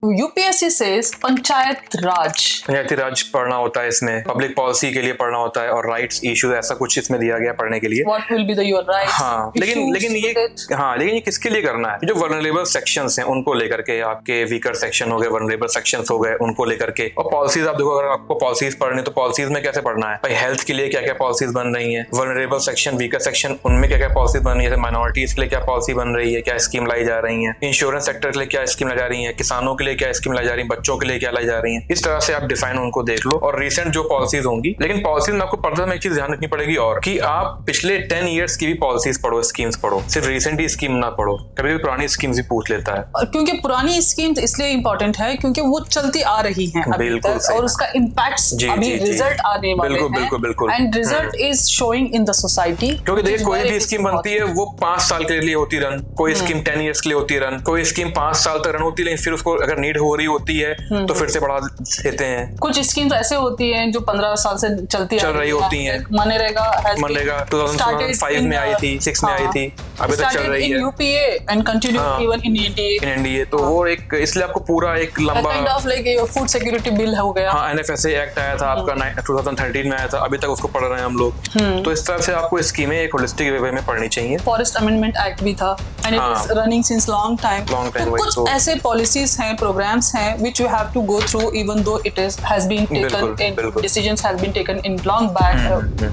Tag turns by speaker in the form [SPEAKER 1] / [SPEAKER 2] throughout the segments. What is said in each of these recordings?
[SPEAKER 1] UPSC says पंचायती राज
[SPEAKER 2] पढ़ना होता है, इसमें पब्लिक पॉलिसी के लिए पढ़ना होता है और राइट्स इशू ऐसा कुछ इसमें दिया गया पढ़ने के लिए।
[SPEAKER 1] What will be the your rights?
[SPEAKER 2] हाँ, लेकिन ये किसके लिए करना है? जो वल्नरेबल सेक्शंस हैं उनको लेकर के, आपके वीकर सेक्शन हो गए, वल्नरेबल सेक्शंस हो गए, उनको लेकर के। और पॉलिसीज आप देखो, अगर आपको पॉलिसीज पढ़नी तो पॉलिसीज में कैसे पढ़ना है भाई, हेल्थ के लिए क्या क्या पॉलिसीज बन रही है, वल्नरेबल सेक्शन, वीकर सेक्शन, उनमें क्या क्या पॉलिसीज बन रही है, माइनॉरिटीज के लिए क्या पॉलिसी बन रही है, क्या स्कीम लाई जा रही है, इंश्योरेंस सेक्टर के लिए क्या स्कीम लाई जा रही है, किसानों के लिए क्या स्कीम लाई जा रही है, बच्चों के लिए क्या लाई जा रही है। इस तरह से आप डिफाइन उनको देख लो और रिसेंट जो पॉलिसीज होंगी। लेकिन पॉलिसीज में आपको पर्दा में एक चीज ध्यान रखनी पड़ेगी और कि आप पिछले 10 इयर्स की भी पॉलिसीज पढ़ो, स्कीम्स पढ़ो, सिर्फ रिसेंट ही स्कीम ना पढ़ो। कभी भी पुरानी स्कीम्स भी पूछ लेता है,
[SPEAKER 1] क्योंकि पुरानी स्कीम्स इसलिए इंपॉर्टेंट है क्योंकि वो चलती आ रही हैं अभी तक और उसका इम्पैक्ट अभी रिजल्ट आने वाले हैं।
[SPEAKER 2] बिल्कुल
[SPEAKER 1] and result is showing in the society.
[SPEAKER 2] क्योंकि देखिए, कोई भी स्कीम बनती है वो 5 साल के लिए होती रन, कोई स्कीम 10 इयर्स के लिए होती रन, कोई स्कीम 5 साल तक रन होती है, लेकिन फिर उसको अगर नीड हो रही होती है तो फिर से बढ़ा देते हैं।
[SPEAKER 1] कुछ स्कीम्स ऐसे होती हैं जो 15 साल से चल रही होती हैं। मनरेगा
[SPEAKER 2] 2005 में आई थी, 6 में आई थी, अभी तक चल रही है।
[SPEAKER 1] UPA and continue even in NDA.
[SPEAKER 2] तो वो एक, इसलिए आपको पूरा एक लंबा
[SPEAKER 1] kind of like food security bill हो गया।
[SPEAKER 2] हाँ, एनएफएसए एक्ट आया था आपका 2013 में आया था, अभी तक उसको पढ़ रहे हैं हम लोग। तो इस तरह से आपको स्कीमें एक होलिस्टिक वे में पढ़नी चाहिए।
[SPEAKER 1] फॉरेस्ट अमेंडमेंट एक्ट भी था and it is running since long time. कुछ ऐसे पॉलिसीज हैं, प्रोग्राम्स हैं which you have to go through even though it has been taken in decisions has been taken in long back,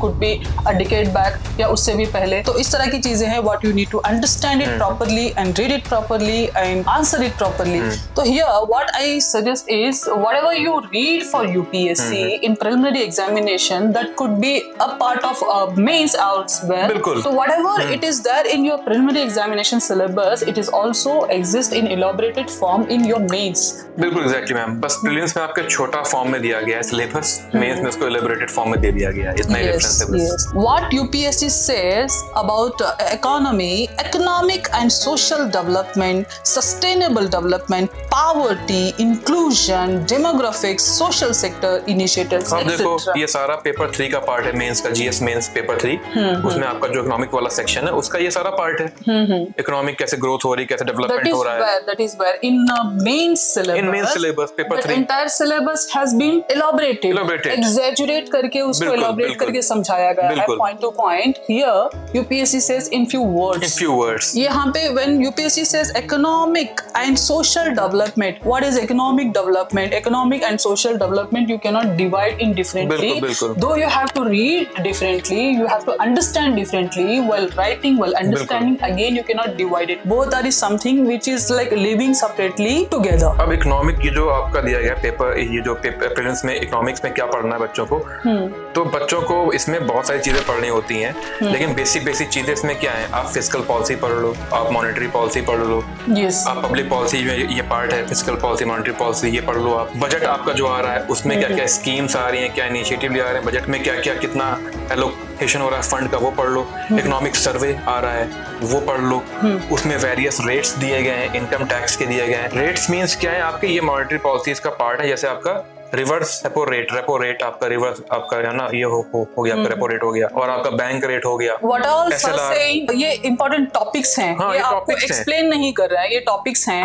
[SPEAKER 1] could be a decade back या उससे भी पहले। तो इस तरह की चीजें हैं, what you need to understand it properly and read it properly and answer it properly। तो here what I suggest is whatever you read for UPSC in preliminary examination that could be a part of mains elsewhere। So whatever it is there in your preliminary examination syllabus, it is also exist in elaborated form in your mains।
[SPEAKER 2] बिल्कुल exactly ma'am, बस prelims में आपके छोटा form में दिया गया है syllabus, mains में उसको एलाबोरेटेड फॉर्म में दे दिया गया है। इतना ही डिफरेंस है बस।
[SPEAKER 1] What UPSC says about economy, economic and social development, sustainable development, poverty, inclusion, demographics, social sector initiatives,
[SPEAKER 2] अब देखो, ये सारा पेपर 3 का पार्ट है, मेंस का, जीएस मेंस पेपर 3। उसमें आपका जो इकोनॉमिक वाला सेक्शन है उसका ये सारा पार्ट है। इकोनॉमिक कैसे ग्रोथ हो रही है, कैसे डेवलपमेंट हो रहा है।
[SPEAKER 1] That is where in main syllabus
[SPEAKER 2] paper 3
[SPEAKER 1] entire syllabus has been elaborated, exaggerate करके उसको elaborate करके समझाया गया है point to point। Here UPSC says in few words। यहाँ पे when UPSC says economic and social development, what is economic development? Economic and social development you cannot divide in differently, though you have to read differently, you have to understand differently while writing, while understanding again you cannot divide it, both are something which is like living separately together।
[SPEAKER 2] अब economic ये जो आपका दिया गया paper, ये जो prelims में economics में क्या पढ़ना है बच्चों को, तो बच्चों को इसमें बहुत सारी चीजें पढ़नी होती हैं, लेकिन बेसिक चीजें इसमें क्या है, आप फिस्कल पॉलिसी पढ़ लो, आप मॉनेटरी पॉलिसी पढ़ लो, आप पब्लिक पॉलिसी में ये पार्ट है, फिस्कल पॉलिसी, मॉनेटरी पॉलिसी ये पढ़ लो, आप बजट आपका जो आ रहा है उसमें क्या क्या स्कीम्स आ रही हैं, क्या इनिशिएटिव ले आ रहे हैं, बजट में क्या क्या कितना एलोकेशन हो रहा है फंड का, वो पढ़ लो, इकोनॉमिक सर्वे आ रहा है वो पढ़ लो, उसमें वेरियस रेट्स दिए गए हैं, इनकम टैक्स के दिए गए हैं। रेट्स मींस क्या है, आपके ये मॉनेटरी पॉलिसीज का पार्ट है, जैसे आपका रिवर्स रेपो रेट आपका रिवर्स आपका है ना, ये हो गया आपका रेपो रेट हो गया, और आपका बैंक रेट हो गया।
[SPEAKER 1] What all saying, ये important topics हैं, ये आपको explain नहीं कर रहा है, ये topics हैं।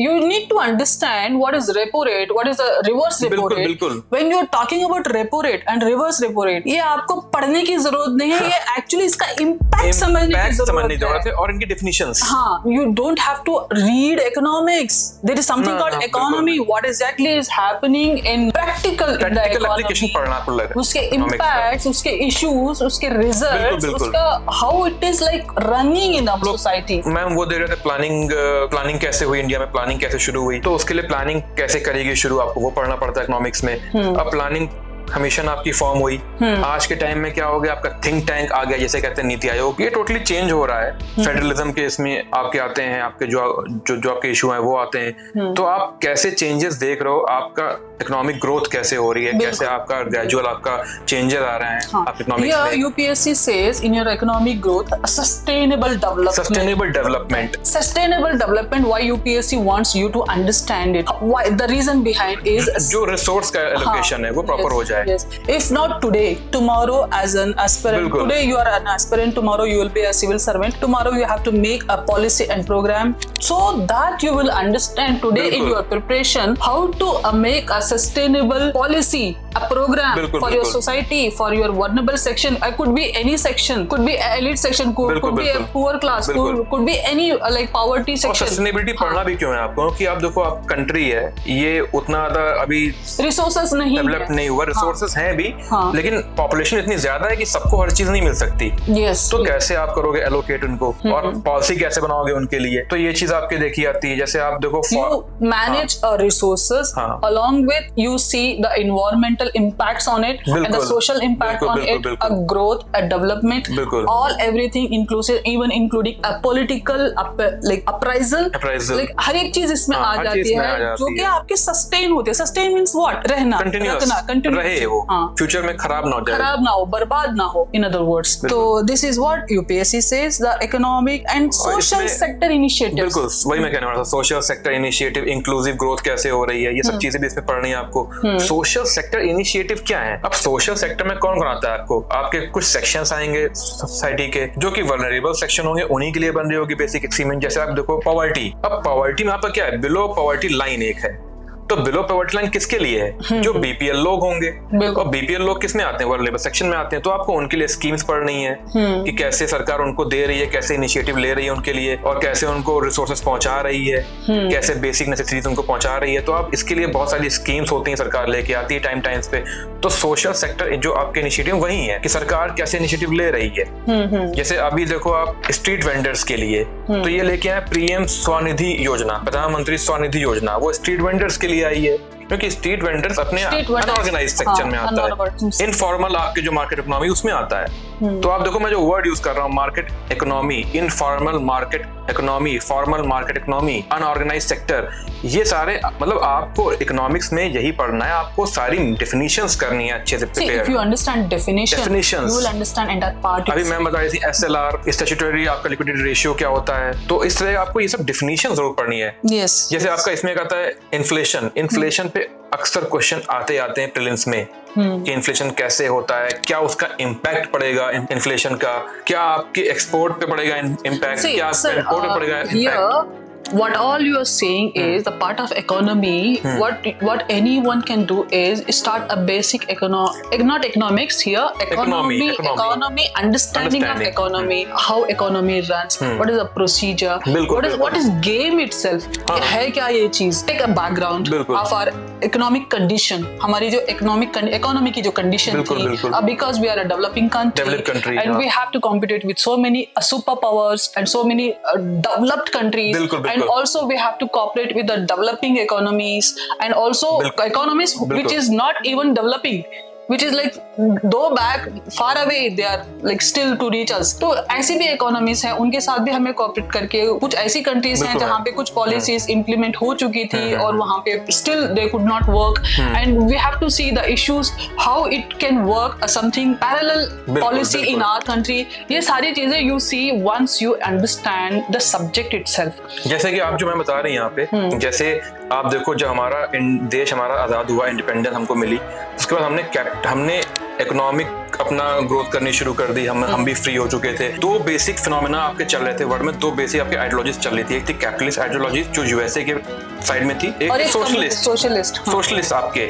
[SPEAKER 1] You need to understand what is repo rate, what is the reverse repo rate। When you are talking about repo rate and reverse repo rate, ये आपको पढ़ने की जरूरत नहीं है, ये actually इसका impact समझने की जरूरत है और
[SPEAKER 2] इनकी definitions।
[SPEAKER 1] हाँ, you don't have to read economics, there is something called economy, what exactly is happening in practical
[SPEAKER 2] application पढ़ना पड़ेगा,
[SPEAKER 1] उसके इम्पैक्ट्स, उसके इश्यूज, उसके रिजल्ट्स, उसका how it is like running in our society.
[SPEAKER 2] Ma'am वो दे रहे थे प्लानिंग कैसे हुई इंडिया में, प्लानिंग कैसे शुरू हुई, तो उसके लिए प्लानिंग कैसे करेगी शुरू, आपको वो पढ़ना पड़ता है इकोनॉमिक्स में। अब प्लानिंग कमीशन आपकी फॉर्म हुई, आज के टाइम में क्या हो गया, आपका थिंक टैंक आ गया, जैसे कहते हैं नीति आयोग, ये टोटली चेंज हो रहा है। फेडरलिज्म के इसमें आपके आते हैं, आपके जो आपके इशू हैं वो आते हैं, तो आप कैसे चेंजेस देख रहे हो, आपका इकोनॉमिक ग्रोथ कैसे हो रही है, कैसे आपका ग्रेजुअल आपका चेंजेस आ रहे हैं आप इकोनॉमिक्स में।
[SPEAKER 1] UPSC says in your economic growth sustainable development why UPSC wants you to understand it, why the reason behind is
[SPEAKER 2] जो रिसोर्स का एलोकेशन है वो प्रॉपर हो जाए, जाए।
[SPEAKER 1] Yes. If not today, tomorrow as an aspirant.
[SPEAKER 2] बिल्कुल।
[SPEAKER 1] Today you are an aspirant, tomorrow you will be a civil servant. Tomorrow you have to make a policy and program so that you will understand today in
[SPEAKER 2] बिल्कुल।
[SPEAKER 1] your preparation how to make a sustainable policy, a program
[SPEAKER 2] बिल्कुल,
[SPEAKER 1] for your
[SPEAKER 2] बिल्कुल।
[SPEAKER 1] society, for your vulnerable section. It could be any section, could be elite section, could
[SPEAKER 2] बिल्कुल,
[SPEAKER 1] be a
[SPEAKER 2] बिल्कुल।
[SPEAKER 1] poor class,
[SPEAKER 2] बिल्कुल।
[SPEAKER 1] could be any like poverty
[SPEAKER 2] और
[SPEAKER 1] section.
[SPEAKER 2] Sustainability पढ़ना भी क्यों है आपको? क्योंकि आप देखो, आप कंट्री है, ये उतना ज्यादा अभी
[SPEAKER 1] रिसोर्सेज नहीं
[SPEAKER 2] डेवलप
[SPEAKER 1] है।
[SPEAKER 2] नहीं हुआ, रिसोर्सेज हैं भी,
[SPEAKER 1] हाँ।
[SPEAKER 2] लेकिन पॉपुलेशन इतनी ज्यादा है कि सबको हर चीज नहीं मिल सकती।
[SPEAKER 1] Yes.
[SPEAKER 2] तो कैसे आप करोगे एलोकेट उनको, और पॉलिसी कैसे बनाओगे उनके लिए? तो ये चीज आपके देखी आती है। जैसे आप देखो
[SPEAKER 1] You manage resources
[SPEAKER 2] हाँ।
[SPEAKER 1] along with you see the environmental impacts on it and the
[SPEAKER 2] बिल्कुल।
[SPEAKER 1] social impact
[SPEAKER 2] बिल्कुल,
[SPEAKER 1] on
[SPEAKER 2] बिल्कुल,
[SPEAKER 1] it,
[SPEAKER 2] बिल्कुल।
[SPEAKER 1] a growth, a development,
[SPEAKER 2] बिल्कुल।
[SPEAKER 1] all everything inclusive, even including a political like appraisal, like हर एक चीज इसमें
[SPEAKER 2] हाँ,
[SPEAKER 1] आ
[SPEAKER 2] हर
[SPEAKER 1] जाती
[SPEAKER 2] चीज में आ
[SPEAKER 1] है
[SPEAKER 2] जाती
[SPEAKER 1] जो कि
[SPEAKER 2] है।
[SPEAKER 1] आपके सस्टेन होते हैं। Sustain means what? रहना,
[SPEAKER 2] कंटिन्यूअस
[SPEAKER 1] रखना, continuous।
[SPEAKER 2] रहे वो,
[SPEAKER 1] हाँ।
[SPEAKER 2] फ्यूचर में खराब ना हो जाए,
[SPEAKER 1] खराब ना हो, बर्बाद ना हो, in other words। तो this is what UPSC says, the economic and social
[SPEAKER 2] इसमें-
[SPEAKER 1] sector initiatives।
[SPEAKER 2] बिल्कुल वही मैं कहने वाला था। Social sector initiative, inclusive growth कैसे हो रही है, ये सब चीजें भी इसमें पढ़नी है आपको। सोशल सेक्टर इनिशिएटिव क्या है? अब सोशल सेक्टर में कौन कौन आता है आपको? आपके कुछ सेक्शंस आएंगे सोसाइटी के जो कि वल्नरेबल सेक्शन होंगे, उन्हीं के लिए बन रही होगी बेसिक एक्सपीरियंस। जैसे आप देखो पॉवर्टी, अब पॉवर्टी में आपका क्या है? बिलो पॉवर्टी लाइन एक है। तो बिलो पॉवर्टी लाइन किसके लिए है? जो बीपीएल लोग होंगे, और बीपीएल लोग किस में आते हैं? वल्नरेबल सेक्शन में आते हैं। तो आपको उनके लिए स्कीम्स पढ़नी है कि कैसे सरकार उनको दे रही है, कैसे इनिशिएटिव ले रही है उनके लिए, और कैसे उनको रिसोर्सेज पहुंचा रही है, कैसे बेसिक नेसेसिटीज उनको पहुंचा रही है। तो आप इसके लिए बहुत सारी स्कीम्स होती हैं, सरकार लेके आती है टाइम टाइम्स पे। तो सोशल सेक्टर जो आपके इनिशिएटिव वही है कि सरकार कैसे इनिशिएटिव ले रही है। जैसे अभी देखो आप स्ट्रीट वेंडर्स के लिए, तो ये लेके आए पीएम स्वनिधि योजना, प्रधानमंत्री स्वनिधि योजना। वो स्ट्रीट वेंडर्स के लिए आई है क्योंकि स्ट्रीट वेंडर्स अपने अनऑर्गेनाइज्ड सेक्शन में आता है, इनफॉर्मल आपके जो मार्केट इकोनॉमी उसमें आता है। तो आप देखो मैं जो वर्ड यूज कर रहा हूँ, market economy, informal market economy, formal market economy, unorganised sector, ये सारे मतलब आपको इकोनॉमिक्स में यही पढ़ना है। आपको सारी डेफिनेशंस करनी है अच्छे से prepare.
[SPEAKER 1] If you understand definitions, you will understand entire part.
[SPEAKER 2] अभी मैं बता रही थी एसएलआर, स्टैट्यूटरी आपका लिक्विडिटी रेशियो क्या होता है। तो इस तरह आपको ये सब डेफिनेशन जरूर पढ़नी है।
[SPEAKER 1] Yes.
[SPEAKER 2] जैसे आपका इसमें एक आता है इन्फ्लेशन। इन्फ्लेशन पे अक्सर क्वेश्चन आते हैं प्रीलिम्स में कि इन्फ्लेशन कैसे होता है, क्या उसका इम्पैक्ट पड़ेगा इन्फ्लेशन का, क्या आपके एक्सपोर्ट पे पड़ेगा इम्पैक्ट, क्या आपके इम्पोर्ट पे पड़ेगा impact.
[SPEAKER 1] What all you are saying is the part of economy. What anyone can do is start a basic not economics here. Economy, understanding of economy, how economy runs, what is the procedure, what is game itself. है क्या ये चीज? Take a background of our economic condition. हमारी जो economy की जो condition थी, because we are a developing country and we have to compete with so many superpowers and so many developed countries. And also we have to cooperate with the developing economies and also economies which is not even developing, which is like though back far away, they are like still to reach us. तो ऐसी भी economies हैं, उनके साथ भी हमें cooperate करके, कुछ ऐसी कंट्रीज हैं जहाँ पे कुछ पॉलिसीज इंप्लीमेंट हो चुकी थी और वहाँ पे still they could not work, and we have to see the issues how it can work something parallel policy in our country. ये सारी चीजें you see once you understand the subject itself.
[SPEAKER 2] जैसे कि आप जो मैं बता रही हूँ यहाँ पे, जैसे आप देखो जब हमारा देश हमारा आजाद हुआ, इंडिपेंडेंस हमको मिली, उसके बाद हमने इकोनॉमिक अपना ग्रोथ करनी शुरू कर दी। हम भी फ्री हो चुके थे। दो बेसिक फिनोमेना आपके चल रहे थे वर्ल्ड में, दो बेसिक आपके आइडियोलॉजीज चल रही थी। एक थी कैपिटलिस्ट आइडियोलॉजी जो यूएसए के साइड में थी, एक सोशलिस्ट आपके।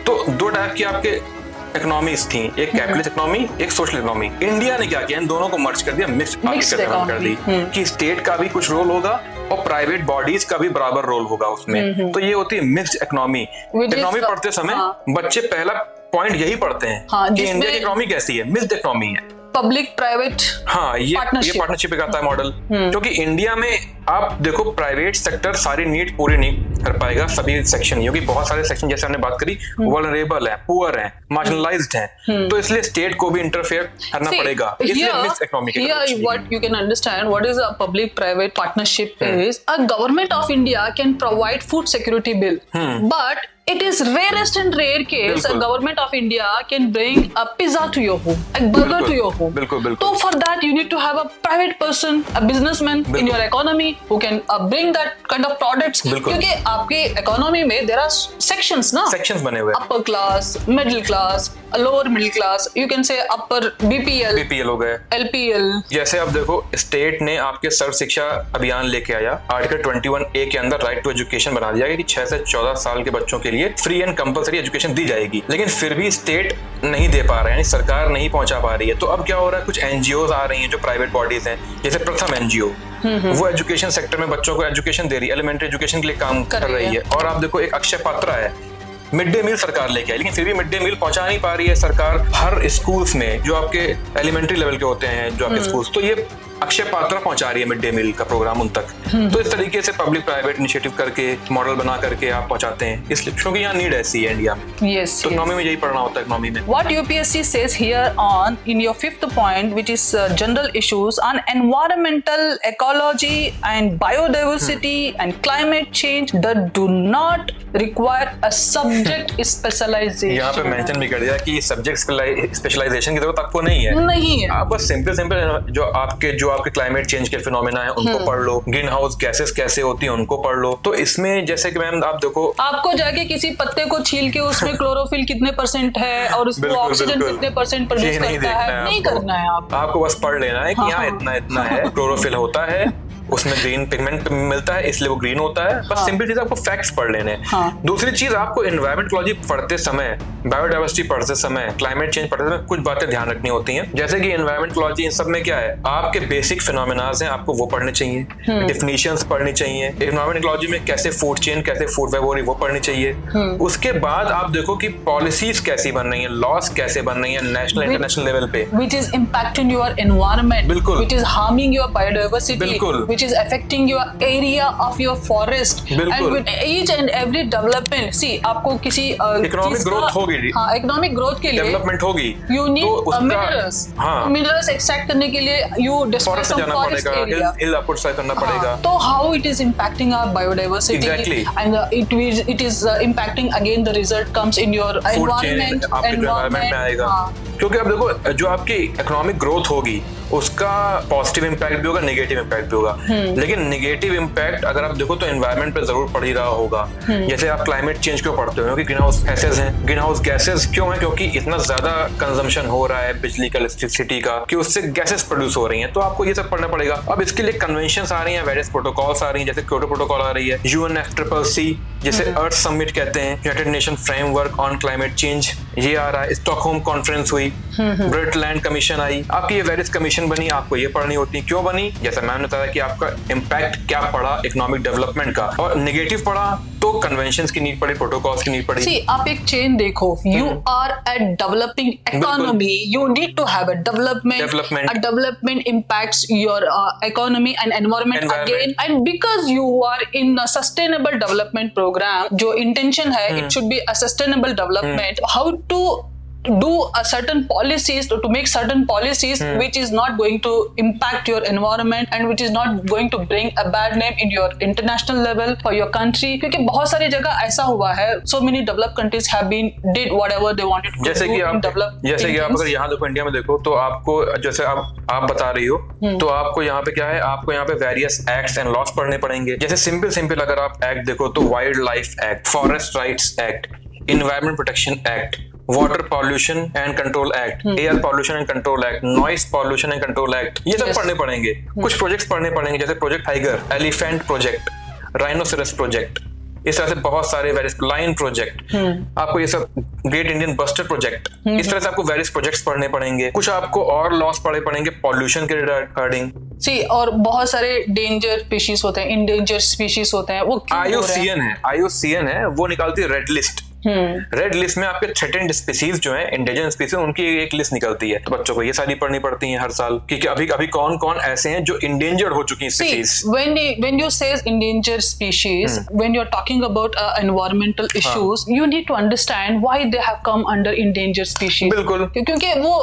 [SPEAKER 2] तो दो टाइप की आपके इकोनॉमीज थी, एक कैपिटलिस्ट इकोनॉमी, एक सोशल इकोनॉमी। इंडिया ने क्या किया, इन दोनों को मर्ज कर दिया, मिक्स्ड इकोनॉमी कर दी कि स्टेट का भी कुछ रोल होगा और प्राइवेट बॉडीज का भी बराबर रोल होगा उसमें। तो ये होती है मिक्स्ड इकोनॉमी। इकोनॉमी पढ़ते समय बच्चे पहला पॉइंट यही पढ़ते हैं कि इंडिया की इकोनॉमी कैसी है, मिक्स्ड इकोनॉमी है,
[SPEAKER 1] पब्लिक प्राइवेट।
[SPEAKER 2] हाँ, ये पार्टनरशिप का आता है मॉडल। क्योंकि इंडिया में आप देखो प्राइवेट सेक्टर सारी नीड पूरी नहीं कर पाएगा सभी सेक्शन, क्योंकि बहुत सारे सेक्शन जैसे हमने बात करी वल्नरेबल है, पुअर है, मार्जिनलाइज्ड हैं, तो इसलिए स्टेट को भी इंटरफेयर करना पड़ेगा। इसलिए मिक्स्ड इकोनॉमी की
[SPEAKER 1] here what you can understand what is a public private partnership is a government of India can provide food security bill, but it is rarest and rare case a government of India can bring a pizza to your home, a burger to your home. So for that you need to have a private person, a businessman in your economy who can bring that kind of products, क्योंकि आपके economy में there are sections ना,
[SPEAKER 2] sections बने हुए हैं।
[SPEAKER 1] Upper class, middle class, lower middle class, you can say upper BPL
[SPEAKER 2] हो गए,
[SPEAKER 1] LPL.
[SPEAKER 2] जैसे आप देखो स्टेट ने आपके सर्व शिक्षा अभियान लेके आया, आर्टिकल 21A के अंदर राइट टू एजुकेशन बना दिया कि 6 से 14 साल के बच्चों के लिए फ्री एंड कंपलसरी एजुकेशन दी जाएगी, लेकिन फिर भी स्टेट नहीं दे पा रहे हैं, सरकार नहीं पहुंचा पा रही है। तो अब क्या हो रहा है, कुछ एनजीओ आ रही हैं जो प्राइवेट बॉडीज हैं, जैसे प्रथम एनजीओ, वो एजुकेशन सेक्टर में बच्चों को एजुकेशन दे रही है, एलिमेंट्री एजुकेशन के लिए काम कर रही है। और आप देखो एक अक्षय पात्रा है, मिड डे मील सरकार लेके आई, लेकिन फिर भी मिड डे मील पहुंचा नहीं पा रही है सरकार हर स्कूल्स में, जो आपके एलिमेंट्री लेवल के होते हैं जो आपके स्कूल्स, तो ये अक्षय पात्रा पहुंचा रही है मिड डे मील का प्रोग्राम उन तक। तो इस तरीके से पब्लिक प्राइवेट इनिशिएटिव करके मॉडल बना करके आप पहुंचाते हैं, इसलिए क्योंकि यहाँ नीड ऐसी है इंडिया में। तो इकोनॉमी में यही पढ़ना होता है, इकोनॉमी में।
[SPEAKER 1] What UPSC says here on in your 5th point, which is general issues on environmental ecology and biodiversity and climate change that do not require a subject specialization.
[SPEAKER 2] यहाँ पे मेंशन भी कर दिया कि सब्जेक्ट स्पेशलाइजेशन की जरूरत आपको नहीं है। आप बस सिंपल जो आपके क्लाइमेट चेंज के फिनोमेना है उनको पढ़ लो, ग्रीन हाउस गैसेस कैसे होती हैं उनको पढ़ लो। तो इसमें जैसे कि मैम आप देखो,
[SPEAKER 1] आपको जाके किसी पत्ते को छील के उसमें क्लोरोफिल कितने % है और उसको ऑक्सीजन कितने % प्रोड्यूस करता है, नहीं करना है। आपको
[SPEAKER 2] बस पढ़ लेना है कि यहाँ इतना है, क्लोरोफिल होता है, उसमें ग्रीन पिगमेंट मिलता है इसलिए वो ग्रीन होता है। बस सिंपल चीज आपको फैक्ट्स पढ़ लेने हैं। दूसरी चीज आपको एनवायरमेंटोलॉजी पढ़ते समय, बायोडाइवर्सिटी पढ़ते समय, क्लाइमेट चेंज पढ़ते समय कुछ बातें ध्यान रखनी होती हैं। जैसे कि एनवायरमेंटोलॉजी इन सब में क्या है, आपके बेसिक फिनोमेनाज हैं, आपको वो पढ़ने चाहिए, डेफिनेशंस पढ़नी चाहिए। एनवायरमेंटोलॉजी में कैसे फूड चेन, कैसे फूड वेब हो रही, वो पढ़नी चाहिए। उसके बाद आप देखो कि पॉलिसीज कैसी बन रही है, लॉस कैसे बन रही है नेशनल इंटरनेशनल लेवल पे,
[SPEAKER 1] which is impacting your environment,
[SPEAKER 2] बिल्कुल,
[SPEAKER 1] which is harming your biodiversity,
[SPEAKER 2] बिल्कुल,
[SPEAKER 1] which is affecting your area of your forest, and with each and every development, see आपको किसी
[SPEAKER 2] इकोनॉमिक ग्रोथ होगी,
[SPEAKER 1] इकोनॉमिक ग्रोथ के लिए
[SPEAKER 2] development होगी,
[SPEAKER 1] you need minerals, minerals extract करने के लिए you destroy some forest area,
[SPEAKER 2] हिल आपको डिस्ट्रॉय करना पड़ेगा।
[SPEAKER 1] तो how it is impacting our biodiversity,
[SPEAKER 2] exactly,
[SPEAKER 1] and it is impacting again, the result comes in your environment,
[SPEAKER 2] में आएगा। क्योंकि अब देखो जो आपकी इकोनॉमिक ग्रोथ होगी उसका पॉजिटिव इंपैक्ट भी होगा, नेगेटिव इंपैक्ट भी होगा, लेकिन नेगेटिव इंपैक्ट अगर आप देखो तो एनवायरनमेंट पे जरूर पड़ ही रहा होगा। जैसे आप क्लाइमेट चेंज क्यों पढ़ते हो, क्योंकि ग्रीन हाउस गैसेस हैं। ग्रीन हाउस गैसेस क्यों है, क्योंकि इतना ज्यादा कंजम्पशन हो रहा है बिजली का, इलेक्ट्रिसिटी का, कि उससे गैसेस प्रोड्यूस हो रही हैं, तो आपको ये सब पढ़ना पड़ेगा। अब इसके लिए कन्वेंशंस आ रही हैं, वेरियस प्रोटोकॉल्स आ रही हैं, जैसे क्योटो प्रोटोकॉल आ रही है, UNFCCC जैसे अर्थ समिट कहते हैं, United nation framework on climate change, ये आ रहा है, स्टॉकहोम कॉन्फ्रेंस हुई, ब्रिटलैंड कमीशन आई, आपकी ये वेरियस कमीशन बनी, आपको ये पढ़नी होती है। क्यों बनी, जैसा मैम ने बताया कि आपका इम्पैक्ट क्या पड़ा इकोनॉमिक डेवलपमेंट का, और नेगेटिव पड़ा तो कन्वेंशंस की नीड पड़ी, प्रोटोकॉल्स की नीड पड़ी।
[SPEAKER 1] See, आप एक चेन देखो, you are a developing economy, you need to have a development. A development impacts your economy and environment again, and because you are in a sustainable development program, जो intention है, it should be a sustainable development. How to do a certain policies, to make certain policies which is not going to impact your environment and which is not going to bring a bad name in your international level for your country, क्योंकि बहुत सारी जगह ऐसा हुआ है, so many developed countries have been did whatever they wanted to
[SPEAKER 2] जैसे
[SPEAKER 1] do
[SPEAKER 2] कि
[SPEAKER 1] in developed
[SPEAKER 2] जैसे कि आप अगर यहाँ देखो, इंडिया में देखो, तो आपको जैसे आप बता रही हो, तो आपको यहाँ पे क्या है, आपको यहाँ पे वेरियस एक्ट्स एंड लॉस पढ़ने पड़ेंगे। जैसे सिंपल अगर आप एक्ट देखो तो wild life act, forest rights act, environment protection act, water pollution and control act, air pollution and control act, noise pollution and control act, ये सब पढ़ने पड़ेंगे। कुछ प्रोजेक्ट्स पढ़ने पड़ेंगे, जैसे project tiger, elephant project, rhinoceros project, इस तरह से बहुत सारे वेरियस लाइन प्रोजेक्ट, आपको ये सब ग्रेट इंडियन बस्टर प्रोजेक्ट, इस तरह से आपको वेरियस प्रोजेक्ट्स पढ़ने पड़ेंगे। कुछ आपको और लॉस पड़ेंगे पॉल्यूशन के रिगार्डिंग।
[SPEAKER 1] सी, और बहुत सारे डेंजर स्पीशीज होते हैं, इंडेंजर स्पीशीज होते हैं, वो
[SPEAKER 2] IUCN है, वो निकालती है रेड लिस्ट। रेड लिस्ट में आपके थ्रेटेंड स्पीसीज जो है, इंडिजिनस स्पीसीज, उनकी एक लिस्ट निकलती है। तो बच्चों को ये सारी पढ़नी पड़ती है हर साल, क्योंकि अभी कौन ऐसे हैं जो इंडेंजर्ड हो चुकी हैं species.
[SPEAKER 1] When you say endangered species, when you're talking about environmental issues, you need to understand why they have come under endangered species.
[SPEAKER 2] बिल्कुल,
[SPEAKER 1] क्योंकि वो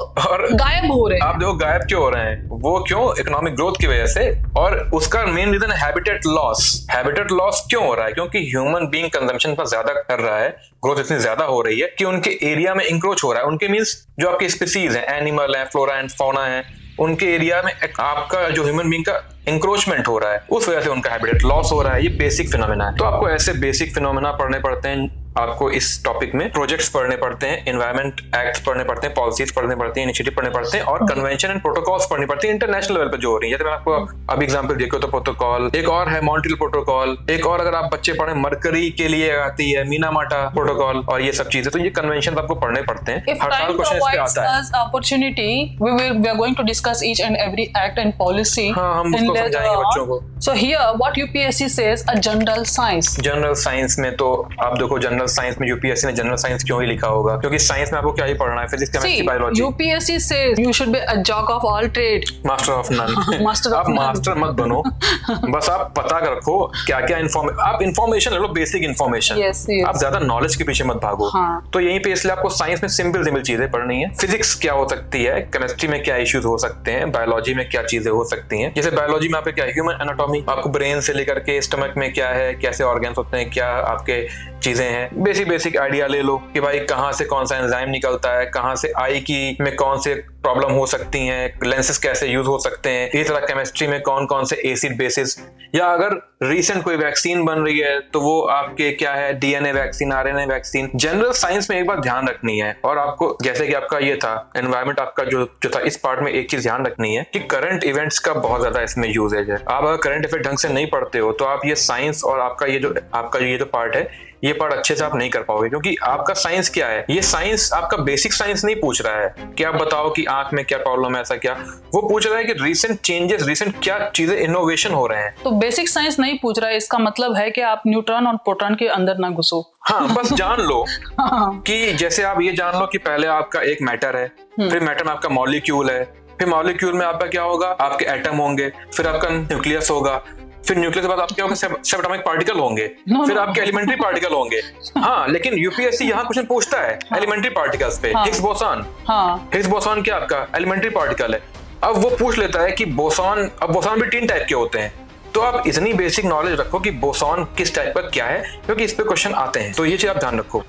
[SPEAKER 1] गायब हो रहे हैं।
[SPEAKER 2] आप देखो गायब क्यों हो रहे हैं, वो क्यों, इकोनॉमिक ग्रोथ की वजह से, और उसका मेन रीजन है हैबिटेट लॉस। हैबिटेट लॉस क्यों हो रहा है, क्योंकि ह्यूमन बीइंग कंजम्पशन पर ज्यादा कर रहा है, ग्रोथ इतनी ज्यादा हो रही है कि उनके एरिया में इंक्रोच हो रहा है। उनके मींस जो आपके स्पीसीज हैं, एनिमल है, फ्लोरा एंड फौना है, उनके एरिया में आपका जो ह्यूमन बीइंग का इंक्रोचमेंट हो रहा है, उस वजह से उनका हैबिटेट लॉस हो रहा है। ये बेसिक फिनोमेना है। तो आपको ऐसे बेसिक फिनोमेना पढ़ने पड़ते हैं। आपको इस टॉपिक में प्रोजेक्ट्स पढ़ने पड़ते हैं, एनवायरमेंट एक्ट्स पढ़ने पड़ते हैं, पॉलिसीज पढ़ने पड़ती हैं, इनिशिएटिव पढ़ने पड़ते हैं और कन्वेंशन एंड प्रोटोकॉल्स पढ़नी पड़ती है इंटरनेशनल लेवल पे जो हो रही है। जैसे मैं आपको अभी एग्जांपल देखो तो प्रोटोकॉल एक और है, मॉन्ट्रियल प्रोटोकॉल एक और, अगर आप बच्चे पढ़े मरकरी के लिए आती है मीनामाटा प्रोटोकॉल और ये सब चीजें, तो ये कन्वेंशन आपको पढ़ने पड़ते हैं। हर साल क्वेश्चन इस पे आता है।
[SPEAKER 1] opportunity we are going to discuss each and every act and policy.
[SPEAKER 2] हाँ, हम उसको समझाएंगे बच्चों को।
[SPEAKER 1] So here what UPSC says a general science.
[SPEAKER 2] General science में तो आप देखो, जनरल साइंस में यूपीएससी ने जनरल साइंस क्यों ही लिखा होगा, क्योंकि साइंस में आपको क्या ही पढ़ना है, physics chemistry biology.
[SPEAKER 1] UPSC says you should be a jack of all trade,
[SPEAKER 2] master of none.
[SPEAKER 1] Master of
[SPEAKER 2] आप
[SPEAKER 1] none.
[SPEAKER 2] मास्टर मत बनो, बस आप पता रखो क्या क्या आप इन्फॉर्मेशन ले लो, बेसिक इन्फॉर्मेशन।
[SPEAKER 1] Yes, yes.
[SPEAKER 2] आप ज्यादा नॉलेज के पीछे मत भागो।
[SPEAKER 1] हाँ.
[SPEAKER 2] तो यहीं पे इसलिए आपको साइंस में सिंपल चीजें पढ़नी है। फिजिक्स क्या हो सकती है, केमिस्ट्री में क्या इश्यूज हो सकते हैं, बायोलॉजी में क्या चीजें हो सकती हैं। जैसे बायोलॉजी में आपको क्या ह्यूमन एनाटॉमी, आपको ब्रेन से लेकर के स्टमक में क्या है, कैसे ऑर्गन्स होते हैं, क्या आपके चीजें हैं, बेसिक आइडिया ले लो कि भाई कहाँ से कौन सा एंजाइम निकलता है, कहाँ से आई की में कौन से प्रॉब्लम हो सकती हैं, लेंसेज कैसे यूज हो सकते हैं। इसी तरह केमिस्ट्री में कौन कौन से एसिड बेसिस, या अगर रीसेंट कोई वैक्सीन बन रही है तो वो आपके क्या है, DNA vaccine, RNA vaccine. General science में एक बात ध्यान रखनी है, और आपको जैसे कि आपका ये था एनवायरमेंट, आपका जो था, इस पार्ट में एक चीज ध्यान रखनी है कि करंट इवेंट्स का बहुत ज्यादा इसमें यूजेज है। आप अगर करंट इवेंट ढंग से नहीं पढ़ते हो तो आप ये साइंस और आपका ये जो पार्ट है, ये पार्ट अच्छे से आप नहीं कर पाओगे, क्योंकि आपका साइंस क्या है, ये साइंस आपका बेसिक साइंस नहीं पूछ रहा है कि आप बताओ कि आंख में क्या प्रॉब्लम है, ऐसा क्या। वो पूछ रहा है कि रीसेंट चेंजेस, रीसेंट क्या चीजें इनोवेशन हो रहे हैं।
[SPEAKER 1] तो बेसिक साइंस नहीं पूछ रहा है, इसका मतलब है कि आप न्यूट्रॉन और प्रोटॉन के अंदर ना घुसो।
[SPEAKER 2] हाँ, बस जान लो कि जैसे आप ये जान लो कि पहले आपका एक मैटर है, फिर मैटर में आपका मॉलिक्यूल है, फिर मॉलिक्यूल में आपका क्या होगा, आपके एटम होंगे, फिर आपका न्यूक्लियस होगा, फिर न्यूक्लियस के बाद आपके होंगे सब एटॉमिक पार्टिकल होंगे, फिर आपके एलिमेंट्री पार्टिकल होंगे। हाँ, लेकिन यूपीएससी यहाँ क्वेश्चन पूछता है एलिमेंट्री पार्टिकल्स पे। हिग्स बोसॉन, हिग्स बोसॉन क्या आपका एलिमेंट्री पार्टिकल है। अब वो पूछ लेता है कि बोसॉन, अब बोसॉन भी 3 टाइप के होते हैं, तो आप इतनी बेसिक नॉलेज रखो कि बोसॉन किस टाइप का क्या है, क्योंकि इस पे क्वेश्चन आते हैं। तो ये चीज आप ध्यान रखो।